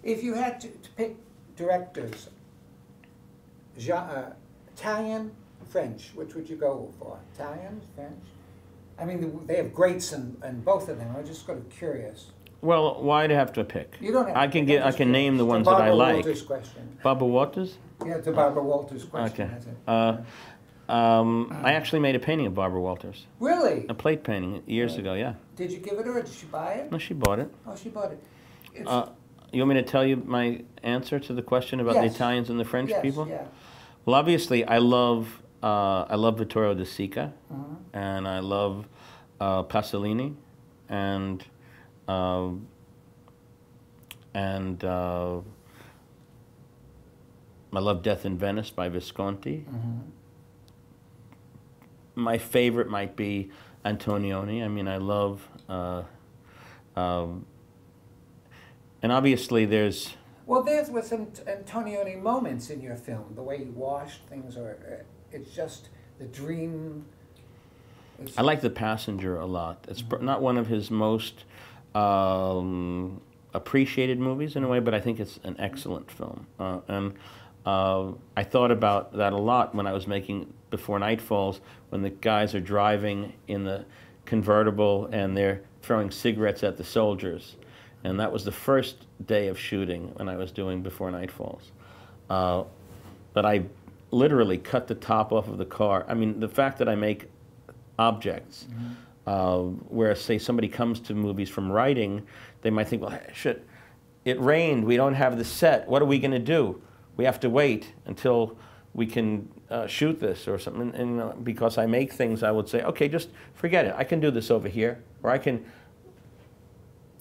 If you had to pick directors, Italian, French, which would you go for? Italian, French? I mean, they have greats in both of them. I'm just sort of curious. Well, why do I have to pick? You don't have I to can pick. I can name the ones that I like. Walters question. Barbara Walters? Yeah, it's a Barbara Walters question. Okay. I actually made a painting of Barbara Walters. Really? A plate painting years ago, yeah. Did you give it her or did she buy it? No, she bought it. Oh, she bought it. You want me to tell you my answer to the question about the Italians and the French people? Yeah. Well, obviously, I love Vittorio De Sica, and I love Pasolini, and I love Death in Venice by Visconti. My favorite might be Antonioni. I mean, I love, and obviously there's... Well, there's with some Antonioni moments in your film, the way you washed things, or it's just the dream. I like The Passenger a lot. It's not one of his most appreciated movies in a way, but I think it's an excellent film. I thought about that a lot when I was making Before Night Falls, when the guys are driving in the convertible and they're throwing cigarettes at the soldiers. And that was the first day of shooting when I was doing Before Night Falls. But I literally cut the top off of the car. I mean, the fact that I make objects, where, say, somebody comes to movies from writing, they might think, well, shit, it rained, we don't have the set, what are we going to do? We have to wait until we can shoot this or something. And because I make things, I would say, okay, just forget it. I can do this over here, or I can...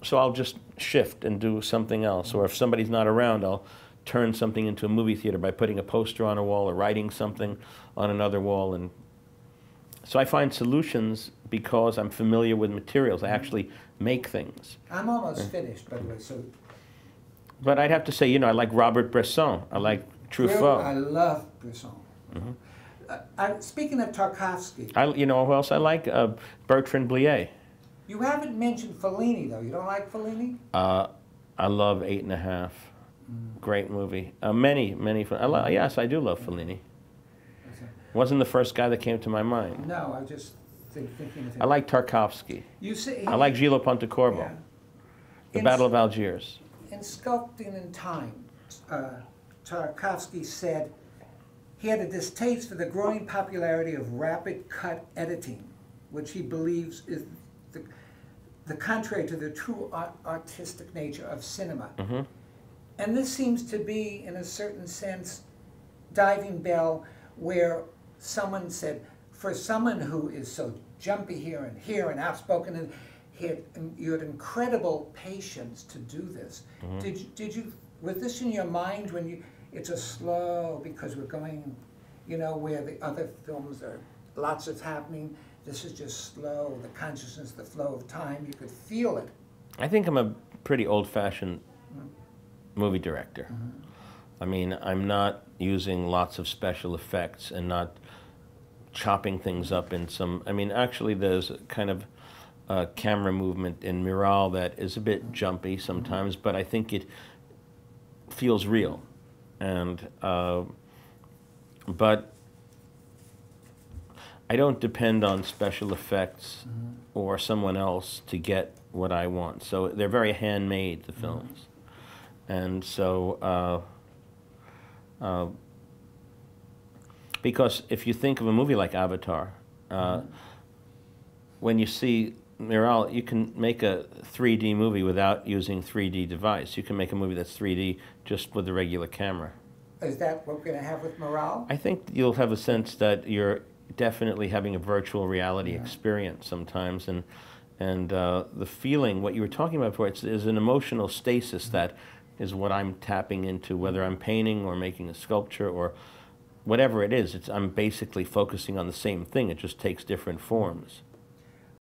So I'll just shift and do something else. Or if somebody's not around, I'll turn something into a movie theater by putting a poster on a wall or writing something on another wall. And so I find solutions because I'm familiar with materials. I actually make things. I'm almost finished, by the way. So, but I'd have to say, you know, I like Robert Bresson. I like Truffaut. I love Bresson. Speaking of Tarkovsky, you know who else I like? Bertrand Blier. You haven't mentioned Fellini, though. You don't like Fellini? I love 8½. Great movie. Yes, I do love Fellini. Wasn't the first guy that came to my mind. No, I just thinking of him. I like Tarkovsky. You say I like Gillo Pontecorvo. Yeah. The Battle of Algiers. In Sculpting in Time, Tarkovsky said he had a distaste for the growing popularity of rapid cut editing, which he believes is the contrary to the true artistic nature of cinema. And this seems to be, in a certain sense, Diving Bell, where someone said, for someone who is so jumpy here and outspoken, and you had incredible patience to do this. Did you, was this in your mind when you, it's a slow, because we're going, you know, where the other films are, lots is happening, this is just slow, the consciousness, the flow of time, you could feel it. I think I'm a pretty old-fashioned movie director. I mean, I'm not using lots of special effects and not chopping things up in some... I mean, actually, there's a kind of camera movement in Miral that is a bit jumpy sometimes, but I think it feels real. And but I don't depend on special effects or someone else to get what I want. So they're very handmade, the films. And so, because if you think of a movie like Avatar, when you see Miral, you can make a 3D movie without using 3D device. You can make a movie that's 3D just with the regular camera. Is that what we're going to have with Miral? I think you'll have a sense that you're definitely having a virtual reality experience sometimes, and the feeling, what you were talking about before, is an emotional stasis that is what I'm tapping into, whether I'm painting or making a sculpture or whatever it is. I'm basically focusing on the same thing. It just takes different forms.